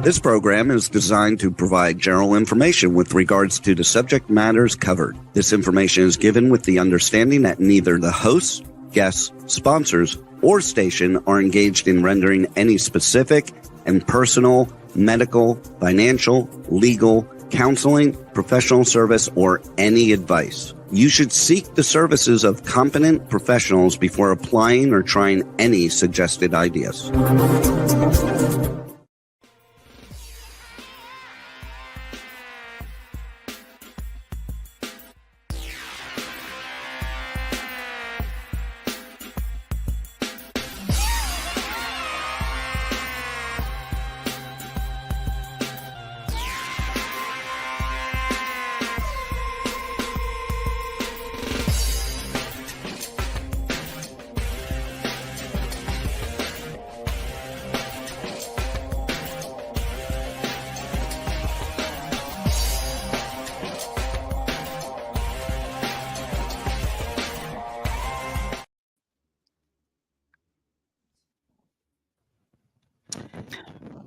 This program is designed to provide general information with regards to the subject matters covered. This information is given with the understanding that neither the hosts, guests, sponsors, or station are engaged in rendering any specific and personal, medical, financial, legal, counseling, professional service, or any advice. You should seek the services of competent professionals before applying or trying any suggested ideas.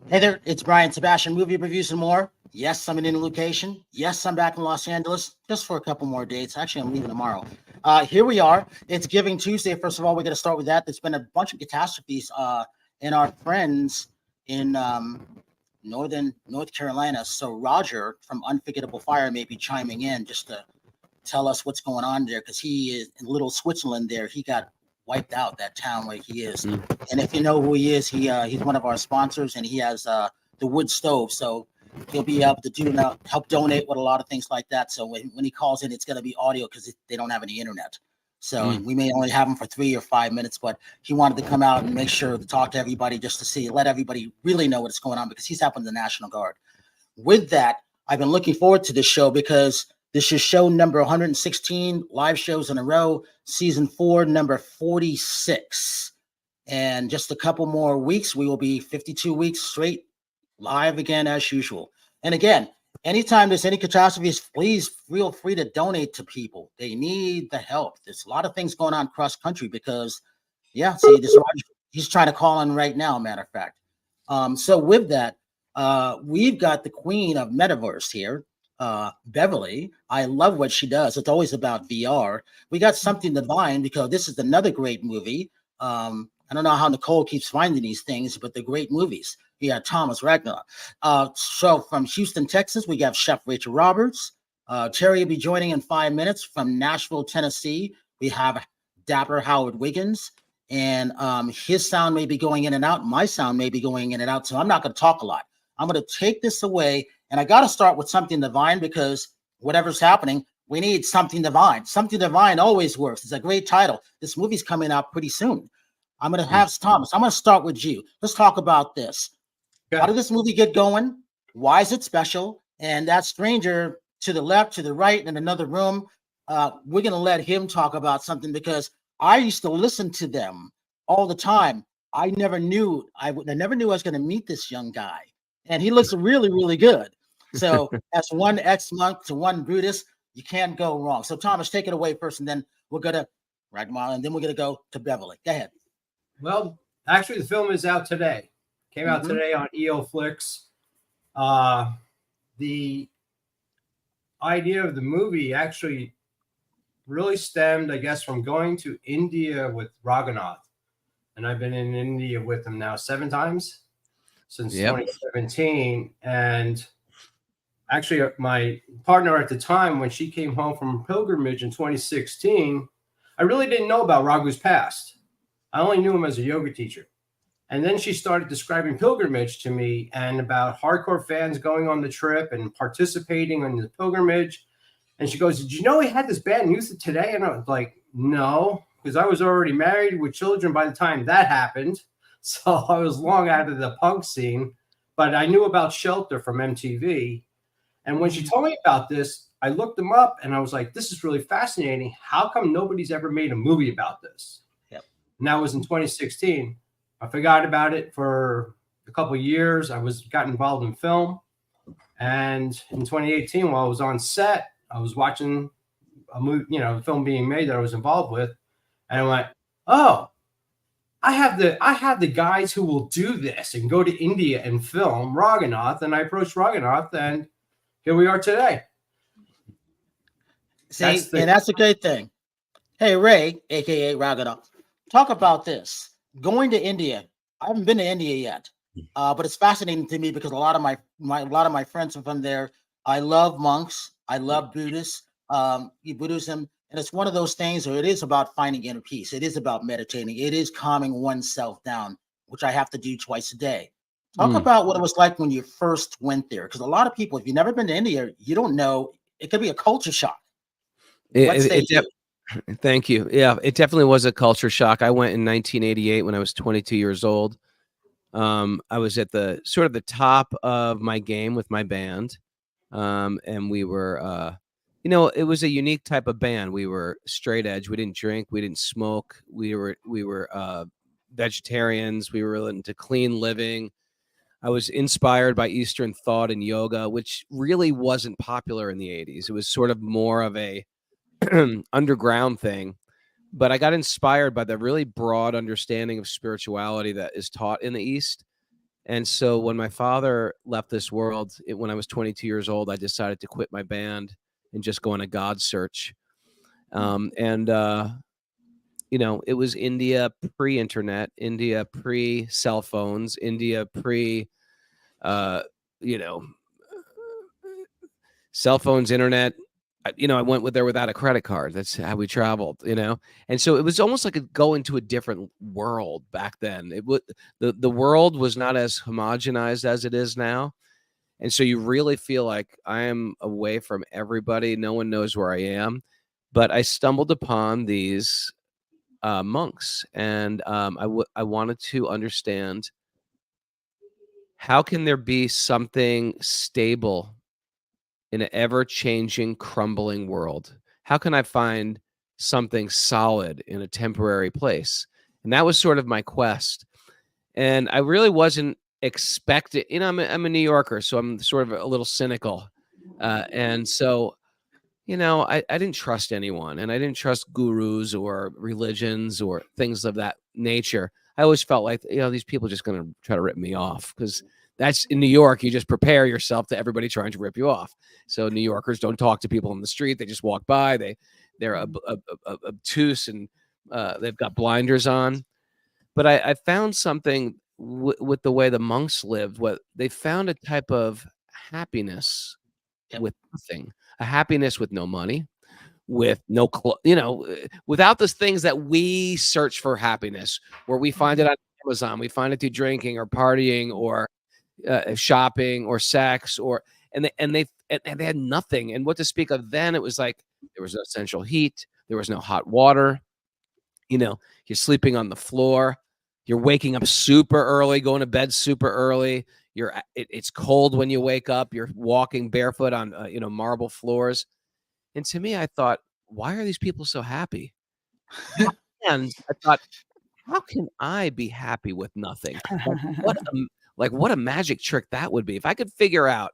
Hey there, it's Brian Sebastian, movie reviews and more. Yes, I'm in a new location. Yes, I'm back in Los Angeles just for a couple more dates. Actually, I'm leaving tomorrow. Here we are. It's Giving Tuesday. First of all, we're going to start with that. There's been a bunch of catastrophes in our friends in northern North Carolina. So Roger from Unforgettable Fire may be chiming in just to tell us what's going on there, because he is in little Switzerland there. He got wiped out, that town where he is. And if you know who he is, he's one of our sponsors, and he has the wood stove, so he'll be able to help donate with a lot of things like that. So when he calls in, it's going to be audio because they don't have any internet, so we may only have him for 3 or 5 minutes, but he wanted to come out and make sure to talk to everybody, just to let everybody really know what's going on, because he's helping the National Guard. With that, I've been looking forward to this show because this is show number 116, live shows in a row, season 4, number 46. And just a couple more weeks, we will be 52 weeks straight live again as usual. And again, anytime there's any catastrophes, please feel free to donate to people. They need the help. There's a lot of things going on cross country because, he's trying to call in right now, matter of fact. So with that, we've got the queen of metaverse here. Beverly, I love what she does. It's always about VR. We got Something Divine because this is another great movie. I don't know how Nicole keeps finding these things, but they're great movies. We got Thomas Raghunath. So from Houston, Texas, we got Chef Rachel Roberts. Terri will be joining in 5 minutes. From Nashville, Tennessee, we have Dapper Howard Wiggins. And his sound may be going in and out. My sound may be going in and out. So I'm not going to talk a lot. I'm going to take this away. And I got to start with Something Divine because whatever's happening, we need Something Divine. Something Divine always works. It's a great title. This movie's coming out pretty soon. I'm going to have Thomas. I'm going to start with you. Let's talk about this. How did this movie get going? Why is it special? And that stranger to the left, to the right, in another room, we're going to let him talk about something because I used to listen to them all the time. I never knew I was going to meet this young guy. And he looks really, really good. So as one ex-monk to one Brutus, you can't go wrong. So Thomas, take it away first, and then we're going to Raghunath, and then we're going to go to Beverly. Go ahead. Well, actually, the film is out today. Came out today on EO Flix. The idea of the movie actually really stemmed, I guess, from going to India with Raghunath. And I've been in India with him now 7 times since 2017. And actually, my partner at the time, when she came home from pilgrimage in 2016, I really didn't know about Raghu's past. I only knew him as a yoga teacher. And then she started describing pilgrimage to me and about hardcore fans going on the trip and participating in the pilgrimage. And she goes, "Did you know he had this band Youth Today?" And I was like, "No," because I was already married with children by the time that happened. So I was long out of the punk scene. But I knew about Shelter from MTV. And when she told me about this, I looked them up and I was like, this is really fascinating. How come nobody's ever made a movie about this? Yep. And that was in 2016. I forgot about it for a couple of years. I got involved in film. And in 2018, while I was on set, I was watching a movie, a film being made that I was involved with. And I went, oh, I have the guys who will do this and go to India and film Raghunath, and I approached Raghunath, and here we are today. See, and that's a great thing. Hey, Ray, aka Raghunath, talk about this. Going to India. I haven't been to India yet, but it's fascinating to me because a lot of my friends are from there. I love monks. I love Buddhists, Buddhism, and it's one of those things where it is about finding inner peace. It is about meditating. It is calming oneself down, which I have to do twice a day. Talk about what it was like when you first went there, because a lot of people, if you've never been to India, you don't know. It could be a culture shock. Thank you. Yeah, it definitely was a culture shock. I went in 1988 when I was 22 years old. I was at the sort of the top of my game with my band. And we were, it was a unique type of band. We were straight edge. We didn't drink. We didn't smoke. We were vegetarians. We were into clean living. I was inspired by Eastern thought and yoga, which really wasn't popular in the 80s. It was sort of more of a underground thing. But I got inspired by the really broad understanding of spirituality that is taught in the East. And so when my father left this world, when I was 22 years old, I decided to quit my band and just go on a God search. It was India pre-internet, India pre-cell phones, India cell phones, internet. I went there without a credit card. That's how we traveled, And so it was almost like go into a different world back then. The world was not as homogenized as it is now. And so you really feel like I am away from everybody. No one knows where I am. But I stumbled upon these monks, and I wanted to understand, how can there be something stable in an ever-changing, crumbling world? How can I find something solid in a temporary place? And that was sort of my quest. And I really wasn't expecting, I'm a New Yorker, so I'm sort of a little cynical. And so, I didn't trust anyone, and I didn't trust gurus or religions or things of that nature. I always felt like, these people are just going to try to rip me off, because that's in New York. You just prepare yourself to everybody trying to rip you off. So New Yorkers don't talk to people on the street. They just walk by. They're obtuse, and they've got blinders on. But I found something with the way the monks lived. What they found, a type of happiness with nothing, a happiness with no money, with no, without the things that we search for happiness, where we find it on Amazon, we find it through drinking or partying or shopping or sex, and they had nothing. And what to speak of then? It was like there was no central heat, there was no hot water. You're sleeping on the floor, you're waking up super early, going to bed super early. It's cold when you wake up. You're walking barefoot on marble floors. And to me, I thought, why are these people so happy? And I thought, how can I be happy with nothing? What a magic trick that would be. If I could figure out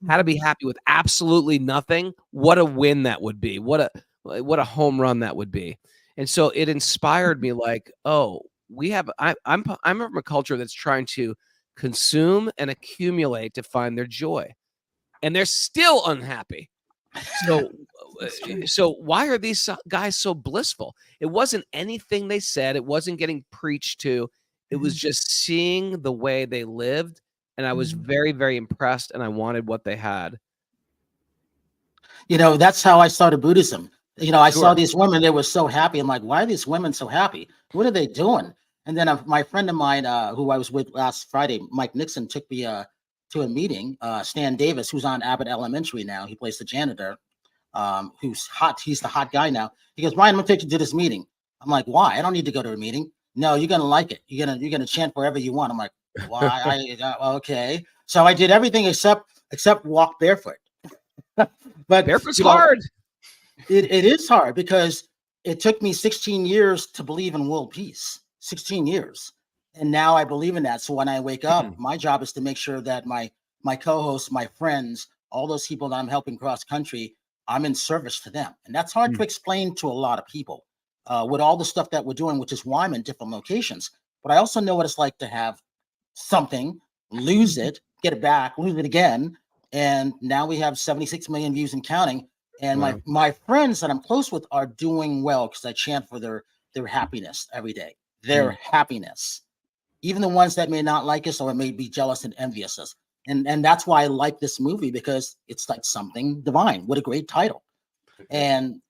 how to be happy with absolutely nothing, what a win that would be. What a home run that would be. And so it inspired me, like, I'm from a culture that's trying to consume and accumulate to find their joy, and they're still unhappy. So why are these guys so blissful? It wasn't anything they said. It wasn't getting preached to. It was just seeing the way they lived, and I was very, very impressed, and I wanted what they had. That's how I started Buddhism. I saw these women, they were so happy. I'm like, why are these women so happy? What are they doing? And then my friend of mine, who I was with last Friday, Mike Nixon, took me to a meeting. Stan Davis, who's on Abbott Elementary now, he plays the janitor, who's hot. He's the hot guy now. He goes, Brian, I'm gonna take you to this meeting. I'm like, why? I don't need to go to a meeting. No, you're gonna like it. You're gonna chant wherever you want. I'm like, why? Okay. So I did everything except walk barefoot. But barefoot's hard. It is hard, because it took me 16 years to believe in world peace. 16 years. And now I believe in that. So when I wake up, my job is to make sure that my co-hosts, my friends, all those people that I'm helping cross country, I'm in service to them. And that's hard to explain to a lot of people. with all the stuff that we're doing, which is why I'm in different locations. But I also know what it's like to have something, lose it, get it back, lose it again. And now we have 76 million views and counting. And Wow. my friends that I'm close with are doing well because I chant for their happiness every day, their happiness. Even the ones that may not like us or may be jealous and envious us. And that's why I like this movie, because it's like something divine. What a great title. And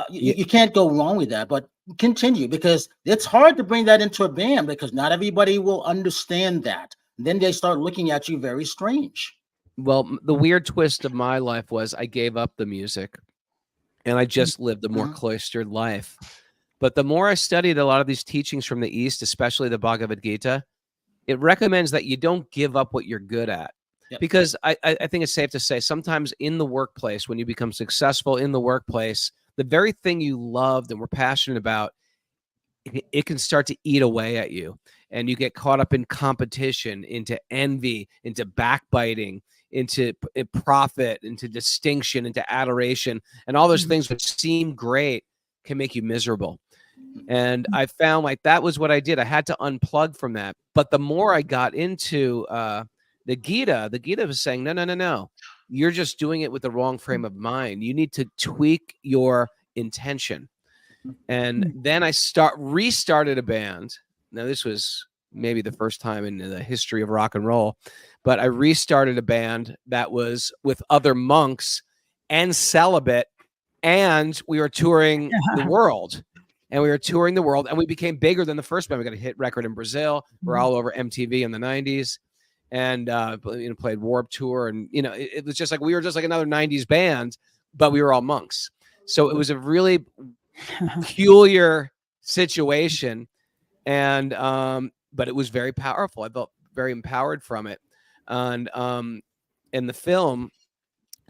you can't go wrong with that, but continue, because it's hard to bring that into a band because not everybody will understand that. And then they start looking at you very strange. Well, the weird twist of my life was I gave up the music and I just lived a more cloistered life. But the more I studied a lot of these teachings from the East, especially the Bhagavad Gita, it recommends that you don't give up what you're good at. Yep. Because I think it's safe to say sometimes in the workplace, when you become successful in the workplace, the very thing you loved and were passionate about, it can start to eat away at you. And you get caught up in competition, into envy, into backbiting, into profit, into distinction, into adoration. And all those things which seem great can make you miserable. And I found like that was what I did. I had to unplug from that. But the more I got into the Gita was saying, no. You're just doing it with the wrong frame of mind. You need to tweak your intention. And then I restarted a band. Now, this was maybe the first time in the history of rock and roll, but I restarted a band that was with other monks and celibate, and we were touring the world. And we became bigger than the first band. We got a hit record in Brazil. We're all over MTV in the 90s. And played Warped Tour, and it was just like we were just like another 90s band, but we were all monks. So it was a really peculiar situation, and but it was very powerful. I felt very empowered from it. And in the film,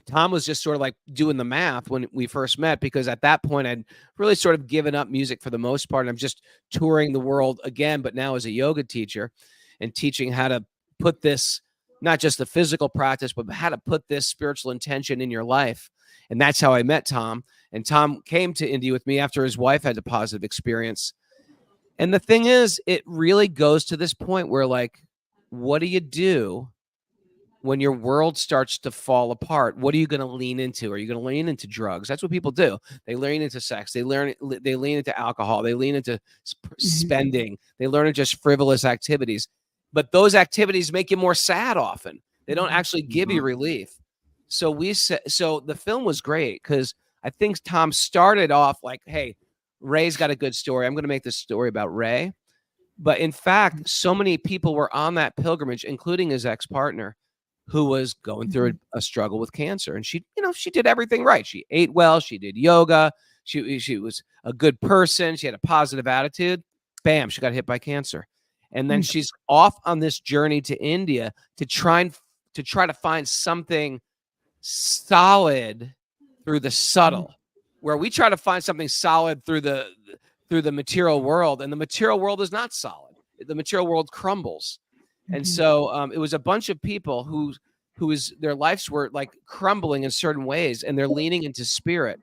Tom was just sort of like doing the math when we first met, because at that point I'd really sort of given up music for the most part. And I'm just touring the world again, but now as a yoga teacher and teaching how to put this, not just the physical practice, but how to put this spiritual intention in your life. And that's how I met Tom. And Tom came to India with me after his wife had a positive experience. And the thing is, it really goes to this point where, like, what do you do when your world starts to fall apart? What are you going to lean into? Are you going to lean into drugs? That's what people do. They lean into sex. They lean into alcohol. They lean into spending. They learn into just frivolous activities. But those activities make you more sad often. They don't actually give you relief. So the film was great because I think Tom started off like, hey, Ray's got a good story. I'm going to make this story about Ray. But in fact, so many people were on that pilgrimage, including his ex-partner, who was going through a struggle with cancer. And she did everything right. She ate well. She did yoga. She was a good person. She had a positive attitude. Bam, she got hit by cancer. And then she's off on this journey to India to try to find something solid through the subtle, where we try to find something solid through the material world, and the material world is not solid. The material world crumbles. And so it was a bunch of people their lives were like crumbling in certain ways, and they're leaning into spirit.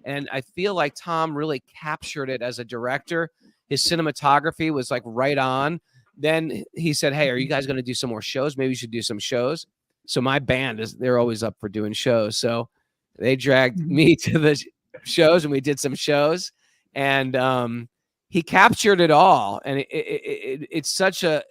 And I feel like Tom really captured it as a director. His cinematography was like right on. Then he said, hey, are you guys going to do some more shows? Maybe you should do some shows. So my band they're always up for doing shows. So they dragged me to the shows, and we did some shows, and he captured it all. And it's such a,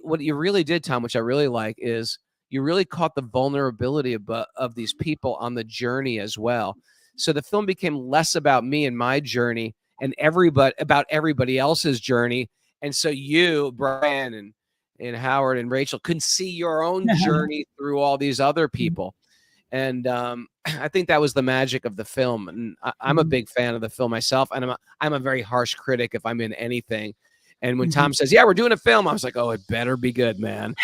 what you really did, Tom, which I really like, is you really caught the vulnerability of these people on the journey as well. So the film became less about me and my journey and about everybody else's journey. And so you, Brian, and Howard and Rachel couldn't see your own journey through all these other people. And I think that was the magic of the film. And I'm a big fan of the film myself. And I'm a very harsh critic if I'm in anything. And when Tom says, yeah, we're doing a film, I was like, oh, it better be good, man.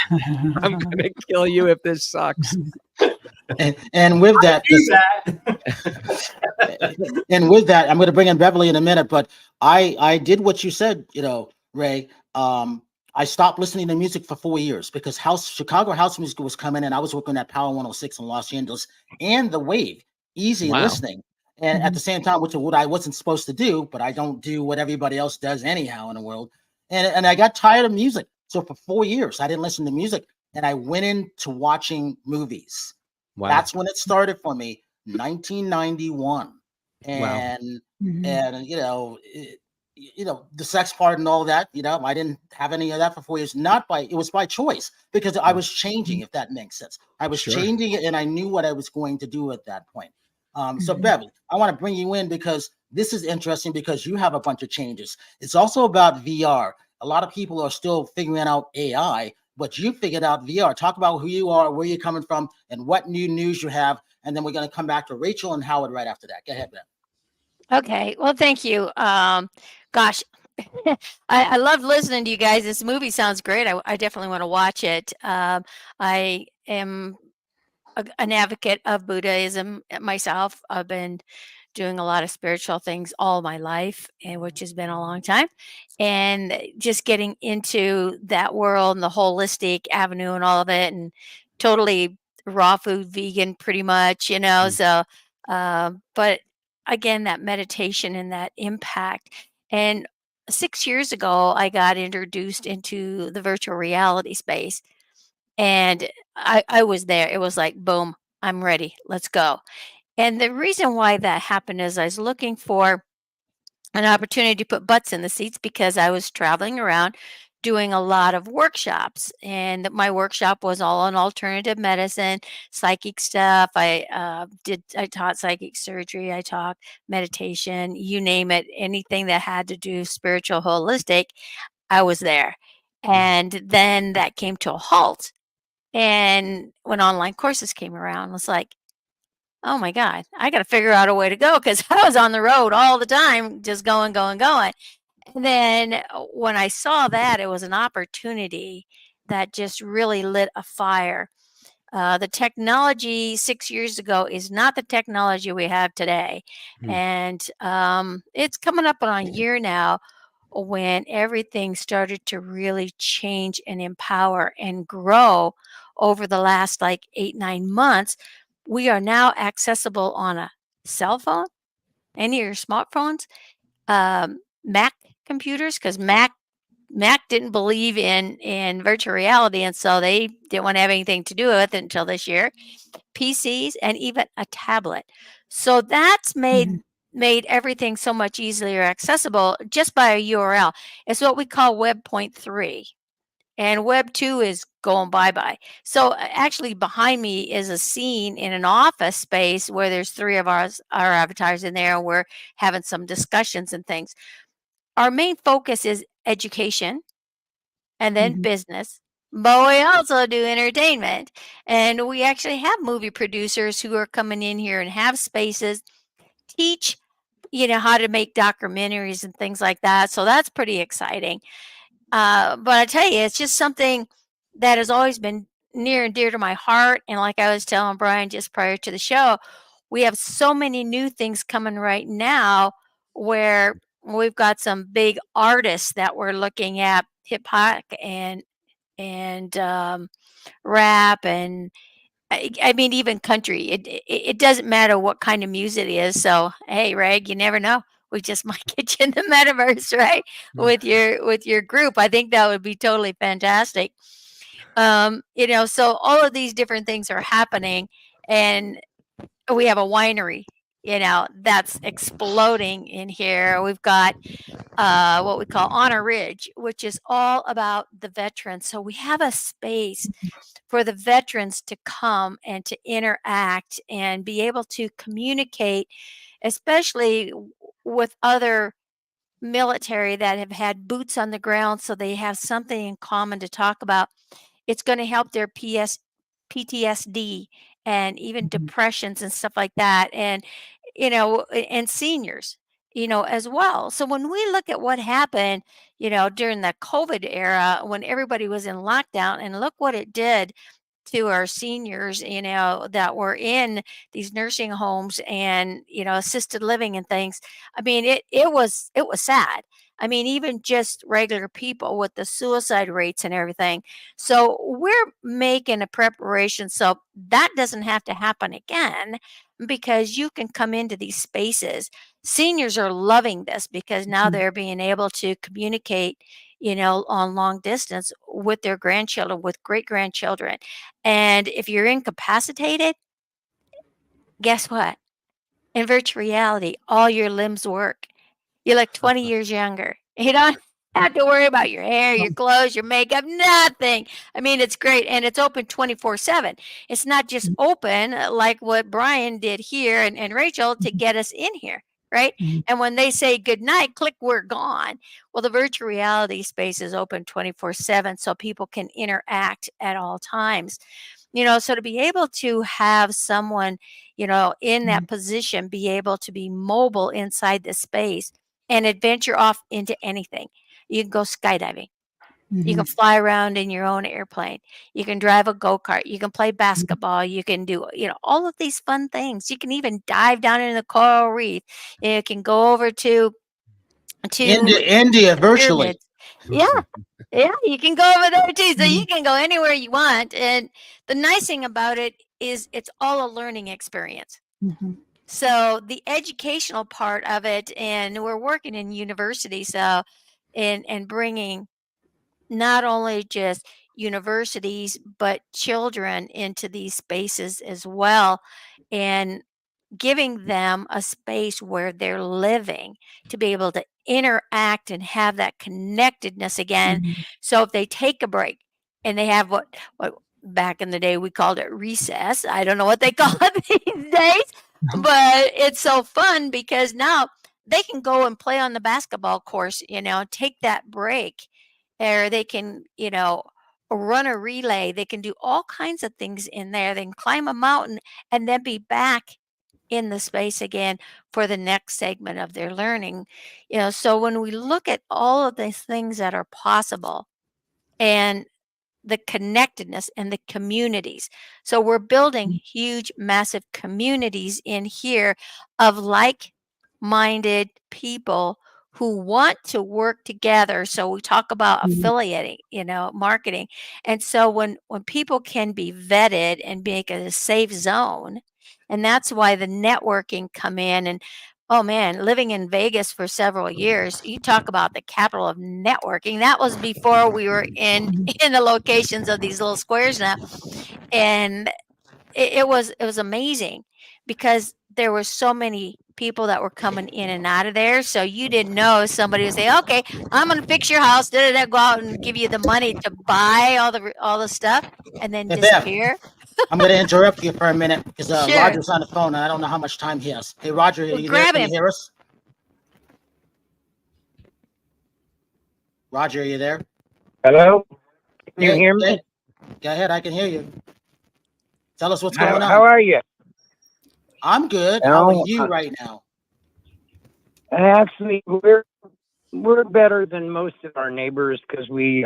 I'm going to kill you if this sucks. And with that, I'm going to bring in Beverly in a minute, but I did what you said, Ray. I stopped listening to music for 4 years because Chicago house music was coming in. I was working at Power 106 in Los Angeles and the Wave, easy listening. And at the same time, which is what I wasn't supposed to do, but I don't do what everybody else does anyhow in the world. And I got tired of music. So for 4 years, I didn't listen to music, and I went into watching movies. Wow. That's when it started for me, 1991. And and the sex part and all that, I didn't have any of that for 4 years. It was by choice, because I was changing, if that makes sense. I was changing it, and I knew what I was going to do at that point. So Beverly, I want to bring you in because this is interesting, because you have a bunch of changes. It's also about VR. A lot of people are still figuring out AI, but you figured out VR. Talk about who you are, where you're coming from, and what new news you have. And then we're going to come back to Rachel and Howard right after that. Go ahead, Ben. Okay. Well, thank you. Gosh, I love listening to you guys. This movie sounds great. I definitely want to watch it. I am an advocate of Buddhism myself. I've been doing a lot of spiritual things all my life, and which has been a long time. And just getting into that world and the holistic avenue and all of it, and totally raw food, vegan, pretty much, So, but again, that meditation and that impact. And 6 years ago, I got introduced into the virtual reality space, and I was there. It was like, boom, I'm ready. Let's go. And the reason why that happened is I was looking for an opportunity to put butts in the seats, because I was traveling around doing a lot of workshops, and my workshop was all on alternative medicine, psychic stuff. I taught psychic surgery, I taught meditation, you name it, anything that had to do spiritual, holistic, I was there. And then that came to a halt. And when online courses came around, I was like, oh my God, I got to figure out a way to go, because I was on the road all the time, just going. And then when I saw that, it was an opportunity that just really lit a fire. The technology 6 years ago is not the technology we have today. And it's coming up on a year now when everything started to really change and empower and grow over the last like 8-9 months. We are now accessible on a cell phone, any of your smartphones, Mac computers, because Mac didn't believe in virtual reality, and so they didn't want to have anything to do with it until this year. PCs, and even a tablet. So that's made everything so much easier accessible just by a URL. It's what we call Web 0.3. And Web 2 is going bye-bye. So actually behind me is a scene in an office space where there's 3 of our avatars in there, and we're having some discussions and things. Our main focus is education, and then business. But we also do entertainment. And we actually have movie producers who are coming in here and have spaces, teach, how to make documentaries and things like that. So that's pretty exciting. But I tell you, it's just something that has always been near and dear to my heart. And like I was telling Brian just prior to the show, we have so many new things coming right now where we've got some big artists that we're looking at, hip hop and rap, and I mean even country. It doesn't matter what kind of music it is. So hey, Reg, you never know. We just might get you in the metaverse, right? With your group. I think that would be totally fantastic. So all of these different things are happening, and we have a winery, that's exploding in here. We've got what we call Honor Ridge, which is all about the veterans. So we have a space for the veterans to come and to interact and be able to communicate, especially with other military that have had boots on the ground, so they have something in common to talk about. It's going to help their PTSD and even depressions and stuff like that, and and seniors, as well. So when we look at what happened, during the COVID era, when everybody was in lockdown, and look what it did to our seniors, that were in these nursing homes and, assisted living and things. I mean, it was sad. I mean, even just regular people with the suicide rates and everything. So we're making a preparation so that doesn't have to happen again. because you can come into these spaces. Seniors are loving this because now they're being able to communicate, on long distance with their grandchildren, with great grandchildren. And if you're incapacitated, guess what? In virtual reality, all your limbs work. You're like 20 years younger. You don't have to worry about your hair, your clothes, your makeup, nothing. I mean, it's great. And it's open 24/7. It's not just open like what Brian did here and Rachel to get us in here, right? And when they say good night, click, we're gone. Well, the virtual reality space is open 24/7 so people can interact at all times. So to be able to have someone, in that position, be able to be mobile inside the space and adventure off into anything. You can go skydiving. You can fly around in your own airplane. You can drive a go-kart. You can play basketball. You can do, all of these fun things. You can even dive down in the coral reef. You can go over to India virtually. pyramids. Yeah. Yeah, you can go over there too. So you can go anywhere you want. And the nice thing about it is it's all a learning experience. So the educational part of it, and we're working in university, so and bringing not only just universities but children into these spaces as well, and giving them a space where they're living to be able to interact and have that connectedness again. So if they take a break and they have what back in the day we called it recess, I don't know what they call it these days, but it's so fun because now they can go and play on the basketball course, take that break, or they can, run a relay. They can do all kinds of things in there. They can climb a mountain and then be back in the space again for the next segment of their learning. So when we look at all of these things that are possible and the connectedness and the communities. So we're building huge, massive communities in here of like-minded people who want to work together. So we talk about affiliating, marketing. And so when people can be vetted and make it a safe zone, and that's why the networking come in. And oh man, living in Vegas for several years, you talk about the capital of networking. That was before we were in the locations of these little squares now. And it was amazing because there were so many people that were coming in and out of there. So you didn't know, somebody would say, okay, I'm going to fix your house, go out and give you the money to buy all the stuff and then disappear. I'm going to interrupt you for a minute because Sure. Roger's on the phone and I don't know how much time he has. Hey, Roger, are you there? Grab Can you him. hear us? Roger, are you there? Hello? Can you Hey, hear me? hey, go ahead, I can hear you. Tell us what's going on. How are you? I'm good. How are you right now? Actually, we're better than most of our neighbors because we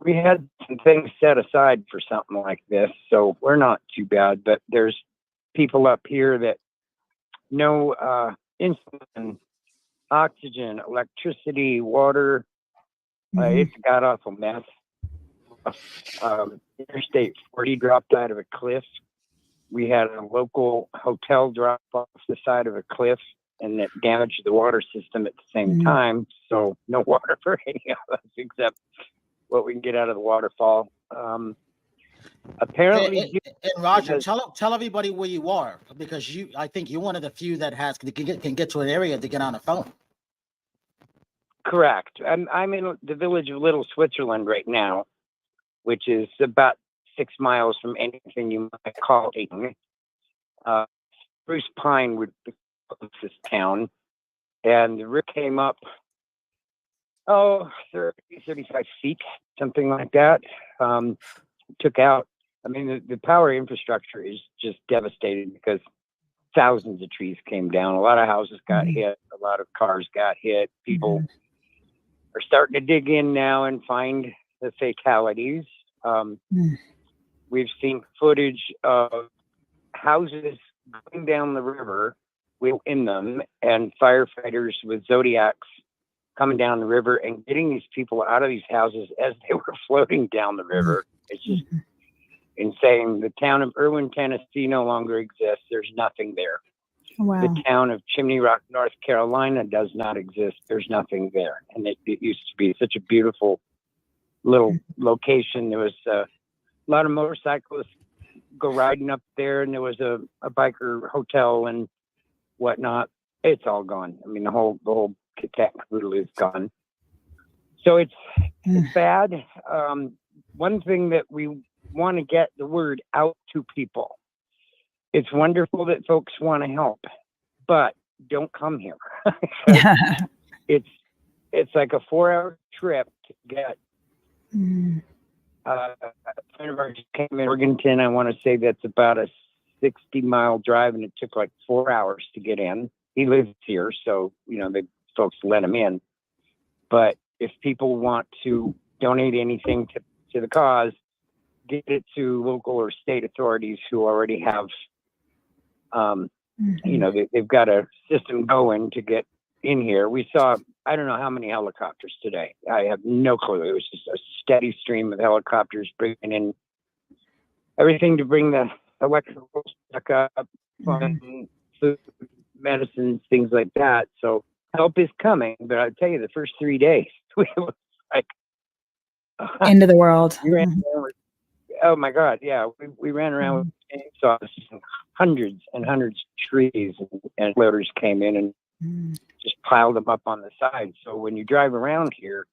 had some things set aside for something like this, so we're not too bad. But there's people up here that know insulin, oxygen, electricity, water. It's a god awful mess. Interstate 40 dropped out of a cliff. We had a local hotel drop off the side of a cliff, and it damaged the water system at the same time. So no water for any of us except what we can get out of the waterfall. Apparently, and Roger, tell everybody where you are, because I think you're one of the few that can get to an area to get on a phone. Correct. I'm in the village of Little Switzerland right now, which is about 6 miles from anything you might call Dayton. Spruce Pine would be the closest town, and the river came up 30, 35 feet, something like that. Took out, the power infrastructure is just devastated because thousands of trees came down. A lot of houses got hit. A lot of cars got hit. People are starting to dig in now and find the fatalities. We've seen footage of houses going down the river in them, and firefighters with Zodiacs coming down the river and getting these people out of these houses as they were floating down the river. It's just in saying the town of Irwin, Tennessee no longer exists. There's nothing there. Wow. The town of Chimney Rock, North Carolina does not exist. There's nothing there. And it used to be such a beautiful little location. There was a lot of motorcyclists go riding up there, and there was a biker hotel and whatnot. It's all gone. I mean, the whole kit kat caboodle is gone. So it's bad. One thing that we want to get the word out to people. It's wonderful that folks want to help, but don't come here. It's like a 4-hour trip to get. A friend of ours came in Morganton. I want to say that's about a 60-mile drive, and it took like 4 hours to get in. He lives here, so the folks let him in. But if people want to donate anything to the cause, get it to local or state authorities who already have, they've got a system going to get in here. We saw, I don't know how many helicopters today. I have no clue. It was just a steady stream of helicopters bringing in everything to bring the electrical back up, food, medicines, things like that. So help is coming, but I'll tell you, the first 3 days, we were like, end of the world. Oh my God, yeah. We ran around with chainsaws, hundreds and hundreds of trees, and loaders came in and just piled them up on the side. So when you drive around here,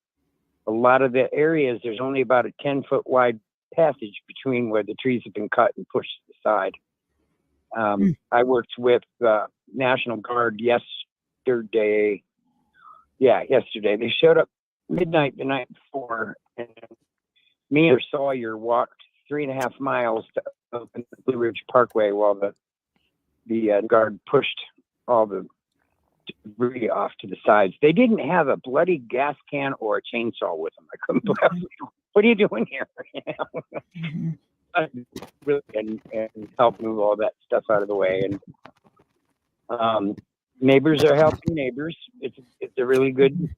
a lot of the areas, there's only about a 10-foot wide passage between where the trees have been cut and pushed to the side. I worked with National Guard yesterday. Yeah, yesterday. They showed up midnight the night before, and me and Sawyer walked 3.5 miles to open the Blue Ridge Parkway while the guard pushed all the debris off to the sides. They didn't have a bloody gas can or a chainsaw with them. I couldn't believe it. What are you doing here? Really, and help move all that stuff out of the way. And neighbors are helping neighbors. It's a really good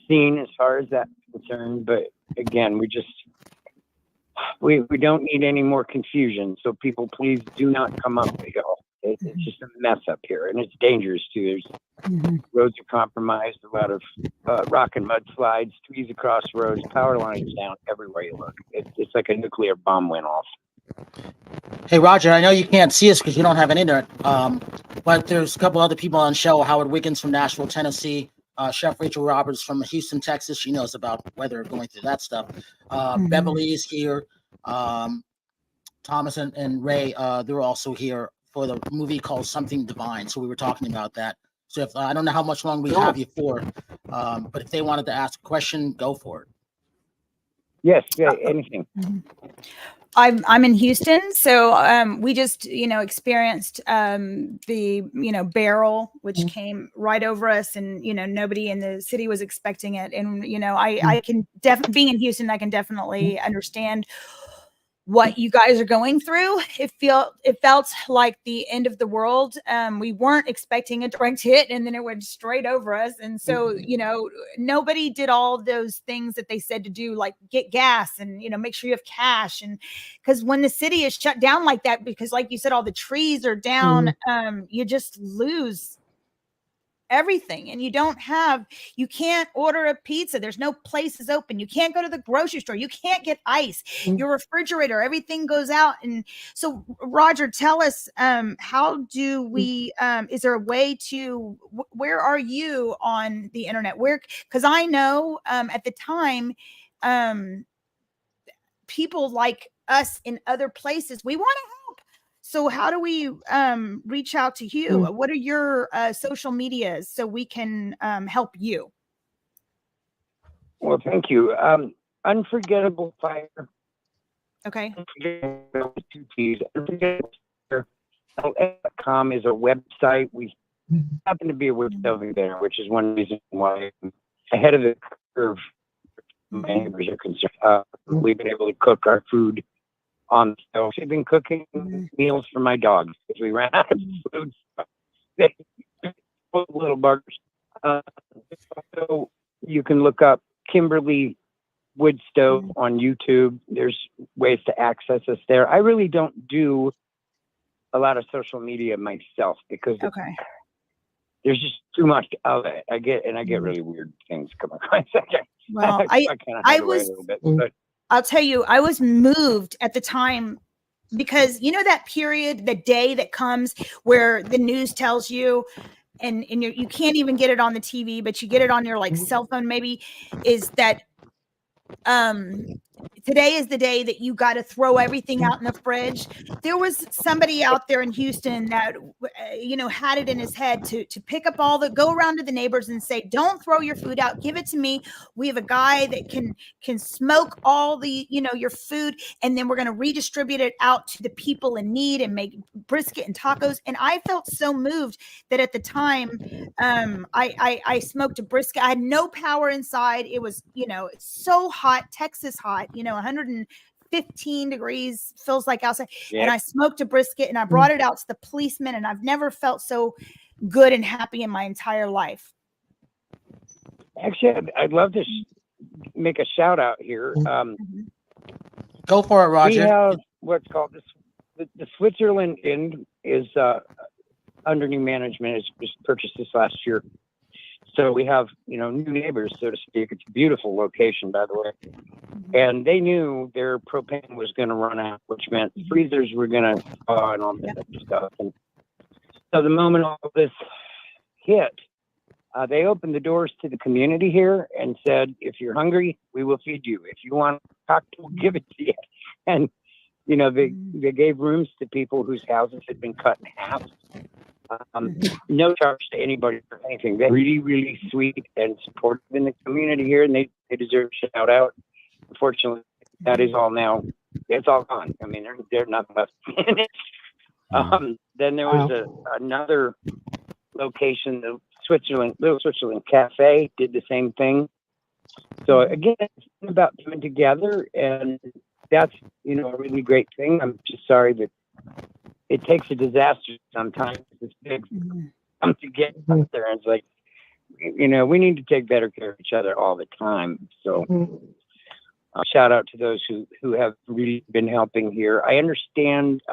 scene as far as that's concerned. But again, we don't need any more confusion. So people, please do not come up the hill. It's just a mess up here, and it's dangerous too. There's roads are compromised, a lot of rock and mud slides, trees across roads, power lines down everywhere you look. It's like a nuclear bomb went off. Hey, Roger, I know you can't see us because you don't have an internet, but there's a couple other people on the show. Howard Wiggins from Nashville, Tennessee. Chef Rachel Roberts from Houston, Texas. She knows about weather, going through that stuff. Beverly is here. Thomas and Ray, they're also here for the movie called Something Divine. So we were talking about that. So if I don't know how much longer we have you for, but if they wanted to ask a question, go for it. Yes, yeah, anything. I'm in Houston, so we just experienced the barrel which came right over us, and nobody in the city was expecting it, and I can being in Houston, I can definitely understand what you guys are going through. It felt like the end of the world. We weren't expecting a direct hit, and then it went straight over us. And so, nobody did all those things that they said to do, like get gas and, make sure you have cash. And because when the city is shut down like that, because like you said, all the trees are down, you just lose everything, and you can't order a pizza. There's no places open. You can't go to the grocery store. You can't get ice. Your refrigerator, everything goes out. And so, Roger, tell us, how do we, is there a way to, where are you on the internet? Because I know at the time, people like us in other places, we want to help. So how do we reach out to you? What are your social medias so we can help you? Well, thank you. Unforgettable Fire. Okay. Unforgettablepire.com is a website. We happen to be a website over there, which is one reason why I'm ahead of the curve. My neighbors are concerned. We've been able to cook our food on the stove. We've been cooking meals for my dogs because we ran out of food. They little buggers. So you can look up Kimberly Wood Stove on YouTube. There's ways to access us there. I really don't do a lot of social media myself because Okay. there's just too much of it. I get really weird things coming across. Well, I kind of I hide away a was, little bit, but I'll tell you, I was moved at the time because you know that period, the day that comes where the news tells you, and you can't even get it on the TV, but you get it on your like cell phone, maybe, is that today is the day that you got to throw everything out in the fridge. There was somebody out there in Houston that had it in his head to pick up go around to the neighbors and say, don't throw your food out, give it to me. We have a guy that can smoke all the your food, and then we're going to redistribute it out to the people in need and make brisket and tacos. And I felt so moved that at the time I smoked a brisket. I had no power inside. It was so hot, Texas hot, 115 degrees feels like outside. Yep. And I smoked a brisket and I brought it out to the policeman, and I've never felt so good and happy in my entire life. Actually, I'd love to make a shout out here. Go for it, Roger. We have what's called the Switzerland Inn is under new management. It's just purchased this last year. So we have, new neighbors, so to speak. It's a beautiful location, by the way. And they knew their propane was going to run out, which meant freezers were going to thaw and all that stuff. And so the moment all this hit, they opened the doors to the community here and said, if you're hungry, we will feed you. If you want a cocktail, we'll give it to you. And, they gave rooms to people whose houses had been cut in half. No charge to anybody for anything. They're really, really sweet and supportive in the community here, and they deserve a shout out. Unfortunately, that is all now. It's all gone. I mean, they're not left in it. Then there was another location, the Little Switzerland Cafe, did the same thing. So again, it's about coming together, and that's a really great thing. I'm just sorry that it takes a disaster sometimes. It's big to get out there, and it's like, we need to take better care of each other all the time. So shout out to those who have really been helping here. I understand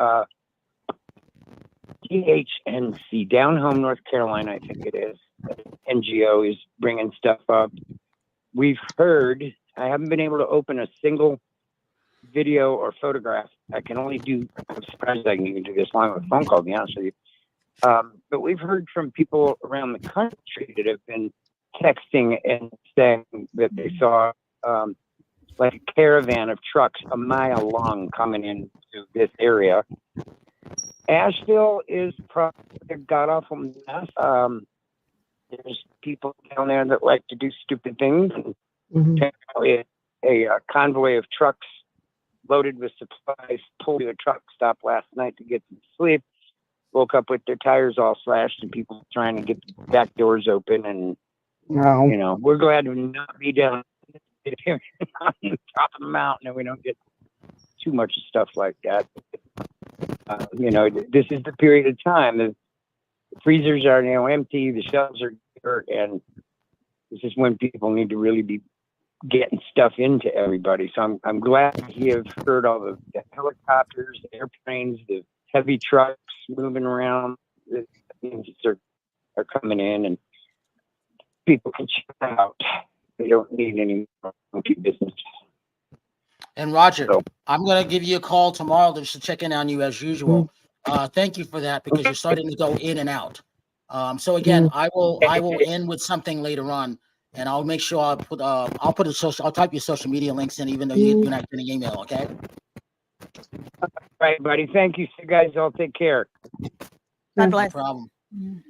THNC, Down Home, North Carolina, I think it is, NGO is bringing stuff up. We've heard, I haven't been able to open a single video or photograph. I'm surprised I can even do this long with a phone call, to be honest with you. But we've heard from people around the country that have been texting and saying that they saw like a caravan of trucks a mile long coming into this area. Asheville is probably a god-awful mess. There's people down there that like to do stupid things. A convoy of trucks loaded with supplies pulled to a truck stop last night to get some sleep. Woke up with their tires all slashed and people trying to get the back doors open. And we're glad to not be down here on the top of the mountain, and we don't get too much stuff like that. This is the period of time. The freezers are empty, the shelves are here, and this is when people need to really be getting stuff into everybody. So I'm glad he have heard all the helicopters, the airplanes, the heavy trucks moving around. The things are coming in, and people can check out. They don't need any monkey business. And Roger, I'm going to give you a call tomorrow just to check in on you as usual. Thank you for that, because you're starting to go in and out. So again, I will end with something later on, and I'll make sure I'll type your social media links in, even though you're not getting email. Okay. All right, buddy. Thank you, so guys. All take care. God bless. No problem.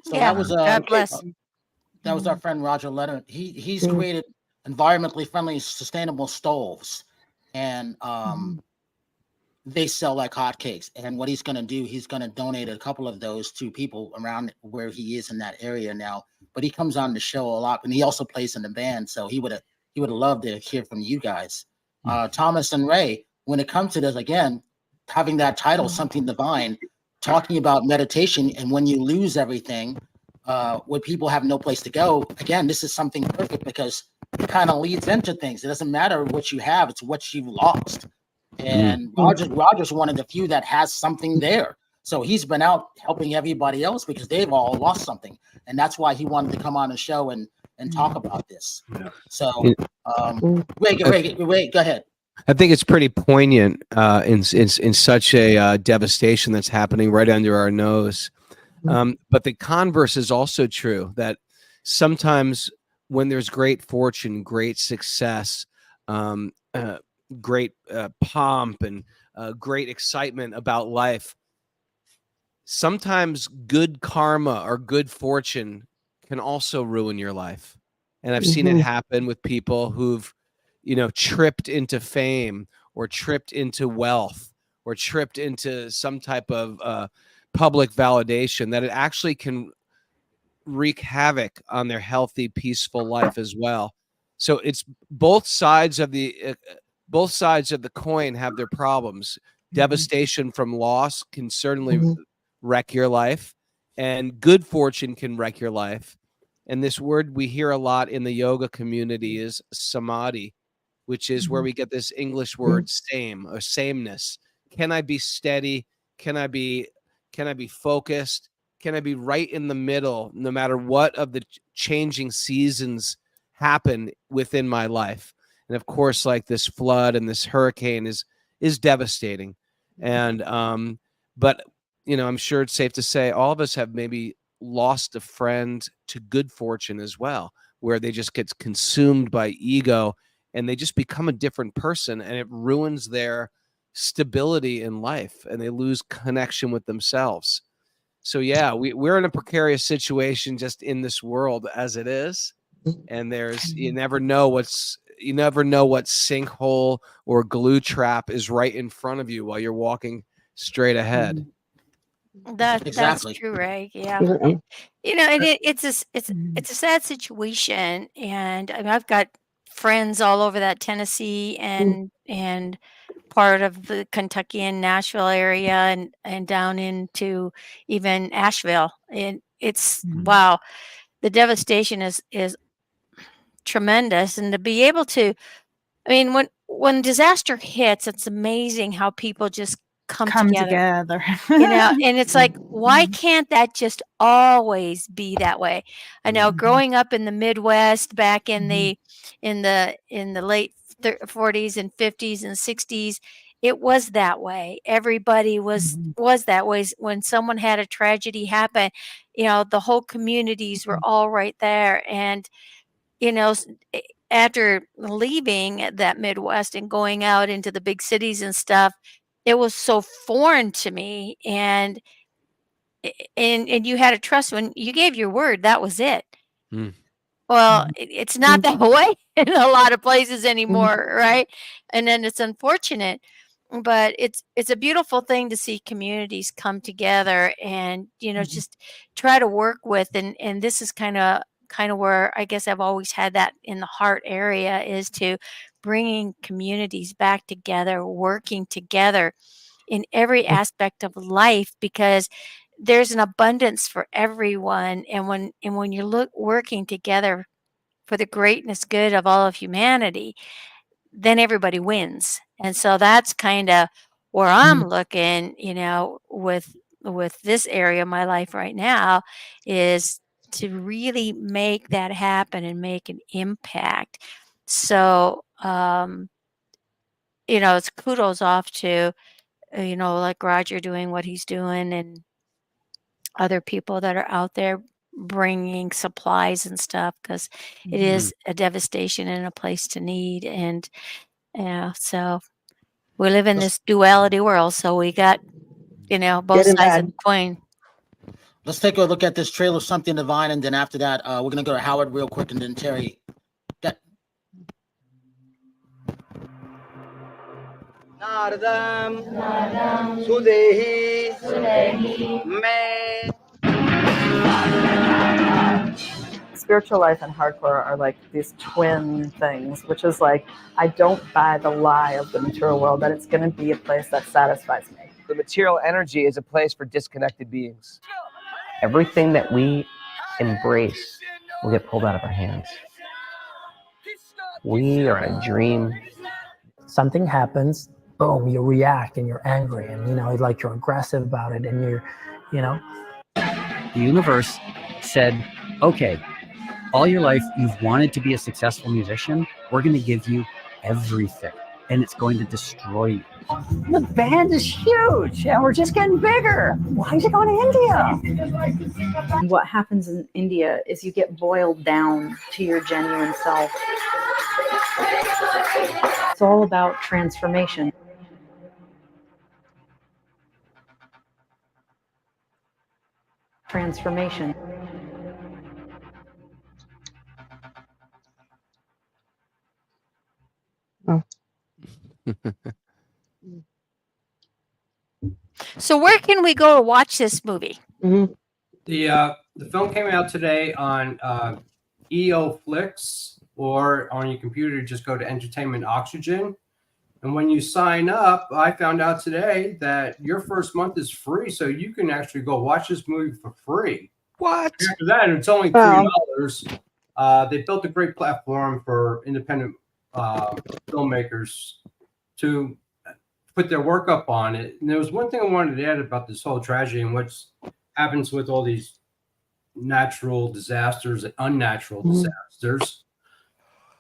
So Yeah, that was God bless. That was our friend Roger Leonard. He's created environmentally friendly, sustainable stoves, and they sell like hotcakes. And what he's going to do, he's going to donate a couple of those to people around where he is in that area now. But he comes on the show a lot, and he also plays in the band. So he would have loved to hear from you guys, Thomas and Ray. When it comes to this, again, having that title, Something Divine, talking about meditation, and when you lose everything, when people have no place to go, again, this is something perfect, because it kind of leads into things. It doesn't matter what you have, it's what you've lost. And Roger's one of the few that has something there. So he's been out helping everybody else because they've all lost something. And that's why he wanted to come on the show and talk about this. So wait, go ahead. I think it's pretty poignant in such a devastation that's happening right under our nose. But the converse is also true, that sometimes when there's great fortune, great success, great pomp, and great excitement about life, sometimes good karma or good fortune can also ruin your life. And I've seen it happen with people who've, tripped into fame or tripped into wealth or tripped into some type of public validation, that it actually can wreak havoc on their healthy, peaceful life as well. So it's both sides of the coin have their problems. Devastation from loss can certainly wreck your life, and good fortune can wreck your life. And this word we hear a lot in the yoga community is samadhi, which is where we get this English word same or sameness. Can I be steady? Can I be focused? Can I be right in the middle, no matter what of the changing seasons happen within my life? And of course, like this flood and this hurricane is devastating. And but I'm sure it's safe to say all of us have maybe lost a friend to good fortune as well, where they just get consumed by ego and they just become a different person, and it ruins their stability in life, and they lose connection with themselves. So yeah, we're in a precarious situation just in this world as it is. And you never know what sinkhole or glue trap is right in front of you while you're walking straight ahead. That's true, Ray. Yeah. And, it's a sad situation. And I mean, I've got friends all over that Tennessee and part of the Kentucky and Nashville area and down into even Asheville. And it's wow, the devastation is tremendous. And to be able to, I mean, when disaster hits, it's amazing how people just come together. And it's like, why can't that just always be that way? I know growing up in the Midwest back in the late 40s and 50s and 60s, it was that way. Everybody was that way. When someone had a tragedy happen, the whole communities were all right there. And after leaving that Midwest and going out into the big cities and stuff, it was so foreign to me. And you had to trust when you gave your word, that was it. Well, it's not that way in a lot of places anymore, right? And then it's unfortunate, but it's a beautiful thing to see communities come together and just try to work with. And this is kind of where I guess I've always had that in the heart area, is to bringing communities back together, working together in every aspect of life, because there's an abundance for everyone. And when you're working together for the greatness good of all of humanity, then everybody wins. And so that's kind of where I'm looking, with this area of my life right now, is to really make that happen and make an impact. So, it's kudos off to, like Roger doing what he's doing, and other people that are out there bringing supplies and stuff, because it is a devastation and a place to need. And so we live in this duality world, so we got both sides of the coin. Let's take a look at this trailer, Something Divine, and then after that we're gonna go to Howard real quick, and then Terry. Nardam Sudehi Me. Spiritual life and hardcore are like these twin things, which is like, I don't buy the lie of the material world that it's going to be a place that satisfies me. The material energy is a place for disconnected beings. Everything that we embrace will get pulled out of our hands. We are in a dream. Something happens boom, you react and you're angry and, you know, like you're aggressive about it and you're, you know. The universe said, okay, all your life you've wanted to be a successful musician. We're going to give you everything and it's going to destroy you. The band is huge and we're just getting bigger. Why is it going to India? What happens in India is you get boiled down to your genuine self. It's all about transformation. Transformation. Oh. So where can we go to watch this movie? Mm-hmm. The film came out today on EO Flix, or on your computer, just go to Entertainment Oxygen. And when you sign up, I found out today that your first month is free, so you can actually go watch this movie for free. What? After that, it's only $3. They built a great platform for independent filmmakers to put their work up on it. And there was one thing I wanted to add about this whole tragedy and what happens with all these natural disasters and unnatural disasters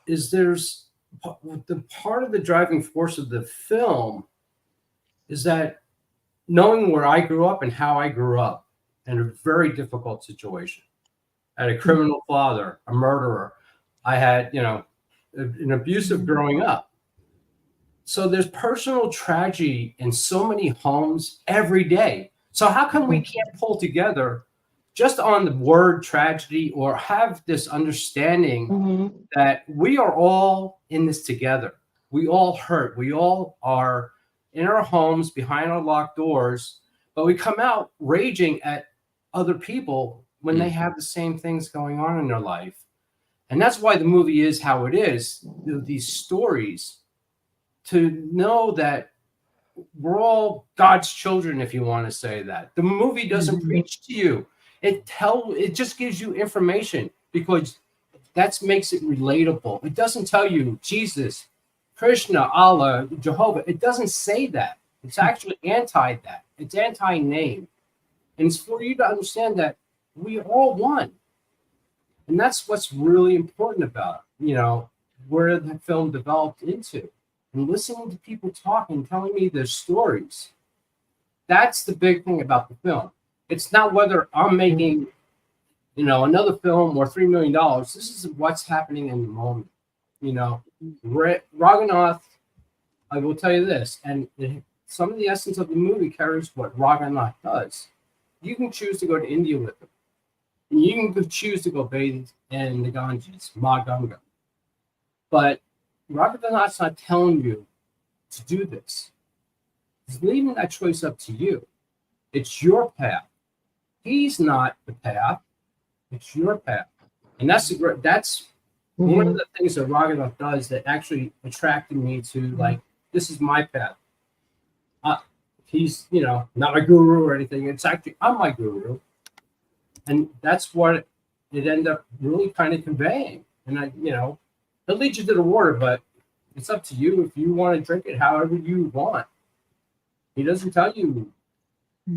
is there's the part of the driving force of the film is that knowing where I grew up and how I grew up in a very difficult situation. I had a criminal father, a murderer. I had, you know, an abusive growing up. So there's personal tragedy in so many homes every day. So how come we can't pull together just on the word tragedy or have this understanding that we are all in this together? We all hurt. We all are in our homes behind our locked doors, but we come out raging at other people when they have the same things going on in their life. And that's why the movie is how it is. These stories, to know that we're all God's children, if you want to say that. The movie doesn't preach to you. It just gives you information because that makes it relatable. It doesn't tell you Jesus, Krishna, Allah, Jehovah. It doesn't say that. It's actually anti that. It's anti-name. And it's for you to understand that we are all one. And that's what's really important about, you know, where the film developed into. And listening to people talk and telling me their stories. That's the big thing about the film. It's not whether I'm making, you know, another film or $3 million. This is what's happening in the moment. You know, Raghunath, I will tell you this, and some of the essence of the movie carries what Raghunath does. You can choose to go to India with him. And you can choose to go bathe in the Ganges, Ma Ganga. But Raghunath's not telling you to do this. He's leaving that choice up to you. It's your path. He's not the path. It's your path. And that's one of the things that Raghunath does that actually attracted me to, like, this is my path. He's, you know, not a guru or anything. It's actually, I'm my guru. And that's what it ended up really kind of conveying. And it'll lead you to the water, but it's up to you if you want to drink it however you want. He doesn't tell you.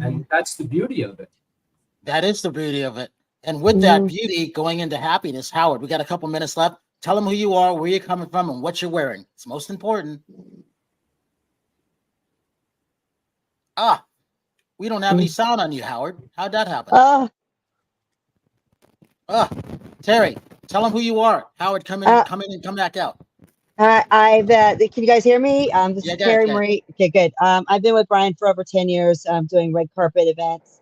And that's the beauty of it. That is the beauty of it. And with that beauty going into happiness, Howard, we got a couple minutes left. Tell them who you are, where you're coming from, and what you're wearing. It's most important. We don't have any sound on you, Howard. How'd that happen? Terri, tell them who you are. Howard, come in and come back out. Can you guys hear me? This is Terri okay. Marie. Okay, good. I've been with Brian for over 10 years, doing red carpet events.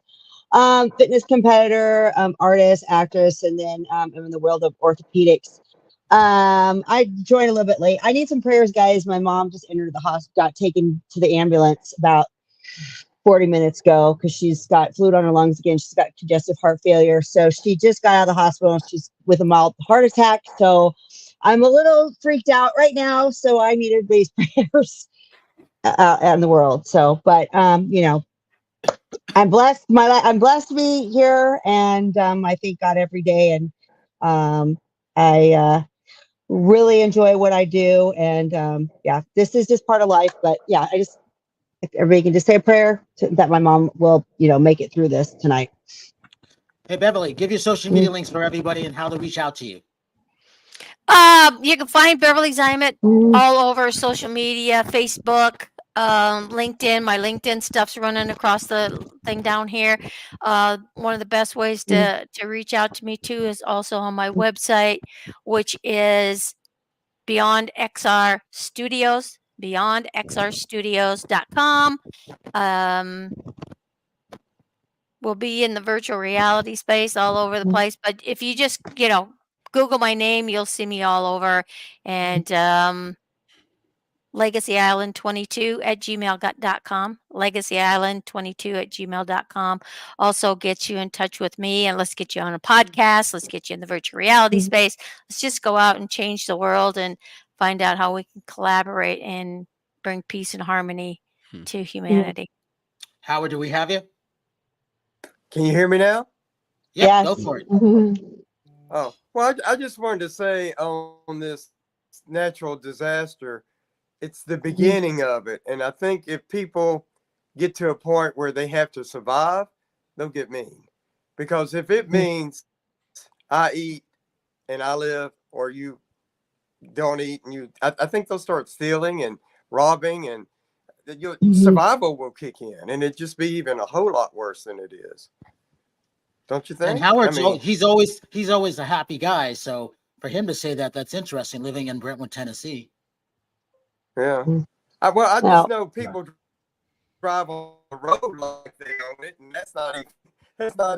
Fitness competitor, artist, actress, and then I'm in the world of orthopedics. I joined a little bit late. I need some prayers, guys. My mom just entered the hospital, got taken to the ambulance about 40 minutes ago because she's got fluid on her lungs again. She's got congestive heart failure. So she just got out of the hospital. She's with a mild heart attack. So I'm a little freaked out right now. So I need everybody's prayers out in the world. So, but, I'm blessed. I'm blessed to be here. And I thank God every day. And really enjoy what I do. And yeah, this is just part of life. But yeah, if everybody can just say a prayer that my mom will, make it through this tonight. Hey, Beverly, give your social media links for everybody and how to reach out to you. You can find Beverly Zemet all over social media, Facebook, LinkedIn. My LinkedIn stuff's running across the thing down here. One of the best ways to reach out to me too is also on my website, which is Beyond XR Studios, beyondxrstudios.com. We'll be in the virtual reality space all over the place, but if you just, Google my name, you'll see me all over. And legacyisland22@gmail.com. legacyisland22@gmail.com also gets you in touch with me, and let's get you on a podcast. Let's get you in the virtual reality space. Let's just go out and change the world and find out how we can collaborate and bring peace and harmony to humanity. Howard, do we have you? Can you hear me now? Yeah, go for it. Oh, well, I just wanted to say on this natural disaster, it's the beginning of it. And I think if people get to a point where they have to survive, they'll get mean. Because if it means I eat and I live, or you don't eat and I think they'll start stealing and robbing, and your survival will kick in, and it'd just be even a whole lot worse than it is. Don't you think? And Howard's he's always a happy guy. So for him to say that, that's interesting. Living in Brentwood, Tennessee. Yeah. I just know people drive on the road like they own it, and that's not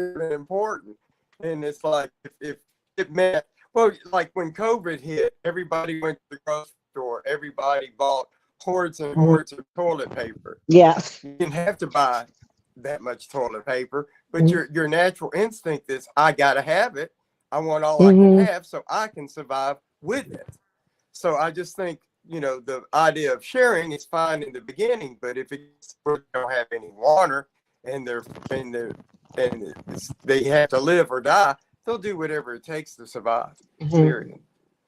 even important. And it's like if it meant, well, like when COVID hit, everybody went to the grocery store, everybody bought hordes and hordes of toilet paper. Yeah. You didn't have to buy that much toilet paper, but your natural instinct is, I gotta have it. I want all I can have so I can survive with it. So I just think, the idea of sharing is fine in the beginning, but if it's where they don't have any water and they have to live or die, they'll do whatever it takes to survive. Period.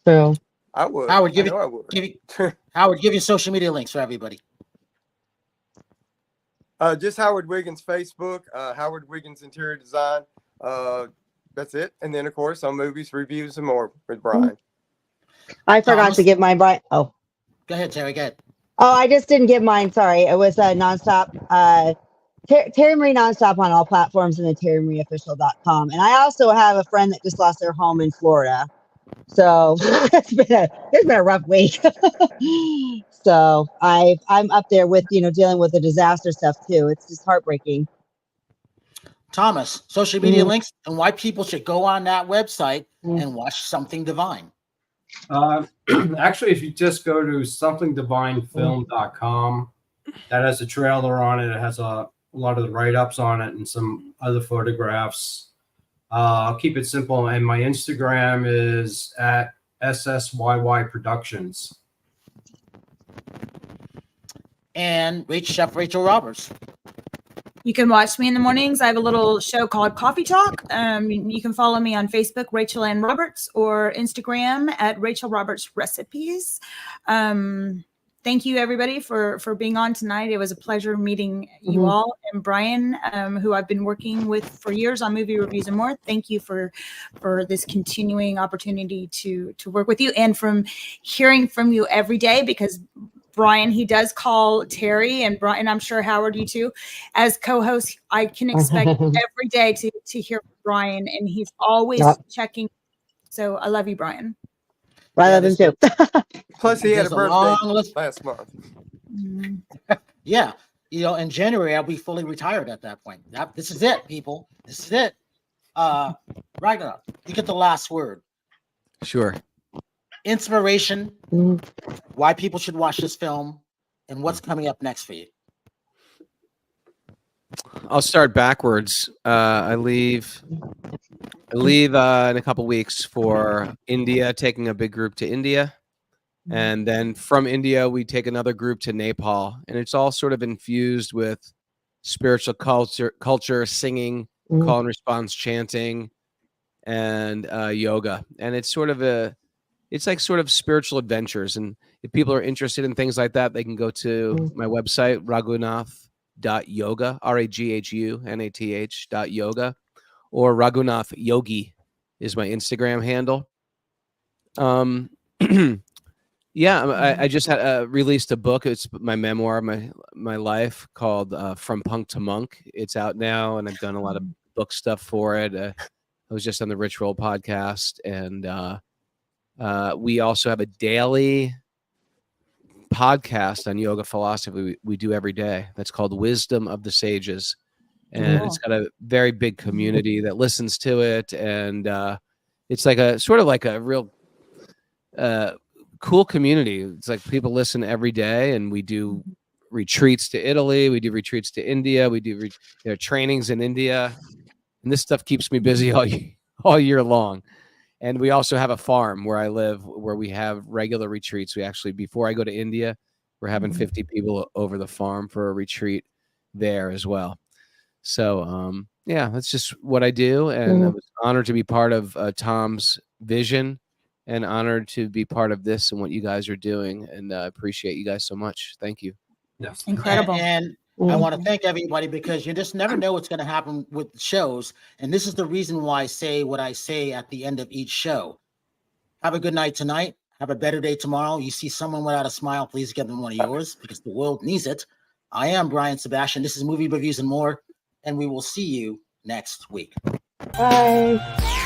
So I would. Howard, Howard, give your social media links for everybody. Just Howard Wiggins Facebook, Howard Wiggins Interior Design. That's it. And then, of course, on movies, reviews, and more with Brian. I forgot to give mine, Brian. Oh, go ahead, Terry. Go ahead. Oh, I just didn't give mine. Sorry. It was nonstop. Terri Marie Nonstop on all platforms, and the TerriMarieOfficial.com. And I also have a friend that just lost their home in Florida. So it's been a rough week. So I'm up there with, dealing with the disaster stuff too. It's just heartbreaking. Thomas, social media links and why people should go on that website and watch Something Divine. Actually, if you just go to somethingdivinefilm.com, that has a trailer on it. It has a lot of the write-ups on it and some other photographs. I'll keep it simple, and my Instagram is at SSYY Productions. And Chef Rachel Roberts. You can watch me in the mornings. I have a little show called Coffee Talk. You can follow me on Facebook, Rachel Ann Roberts, or Instagram at Rachel Roberts Recipes. Thank you, everybody, for being on tonight. It was a pleasure meeting you all. And Brian, who I've been working with for years on movie reviews and more, thank you for this continuing opportunity to work with you, and from hearing from you every day, because Brian, he does call Terry, and Brian, I'm sure Howard, you too, as co-host. I can expect every day to hear from Brian, and he's always checking. So I love you, Brian. I love him too. Plus, he had a birthday last month. Yeah, in January I'll be fully retired at that point. This is it, people. This is it. Raghunath, you get the last word. Sure. Inspiration, why people should watch this film, and what's coming up next for you. I'll start backwards. I leave in a couple weeks for India, taking a big group to India. And then from India, we take another group to Nepal. And it's all sort of infused with spiritual culture, singing, call and response chanting, and yoga. And it's sort of it's like sort of spiritual adventures. And if people are interested in things like that, they can go to my website, raghunath.yoga, RAGHUNATH.yoga, or Raghunath Yogi is my Instagram handle. Yeah, I just had released a book. It's my memoir, my life, called From Punk to Monk. It's out now, and I've done a lot of book stuff for it. I was just on the Rich Roll podcast, and we also have a daily podcast on yoga philosophy we do every day. That's called Wisdom of the Sages, and it's got a very big community that listens to it, and it's like a sort of like a real cool community. It's like people listen every day, and we do retreats to Italy, we do retreats to India, we do trainings in India, and this stuff keeps me busy all year long. And we also have a farm where I live, where we have regular retreats. We actually, before I go to India, we're having 50 people over the farm for a retreat there as well. So yeah, that's just what I do, and I was honored to be part of Tom's vision, and honored to be part of this and what you guys are doing. And I appreciate you guys so much. Thank you. Yes. Incredible. And I want to thank everybody, because you just never know what's going to happen with shows. And this is the reason why I say what I say at the end of each show. Have a good night tonight. Have a better day tomorrow. You see someone without a smile, please give them one of yours, because the world needs it. I am Brian Sebastian. This is Movie Reviews and More, and we will see you next week. Bye.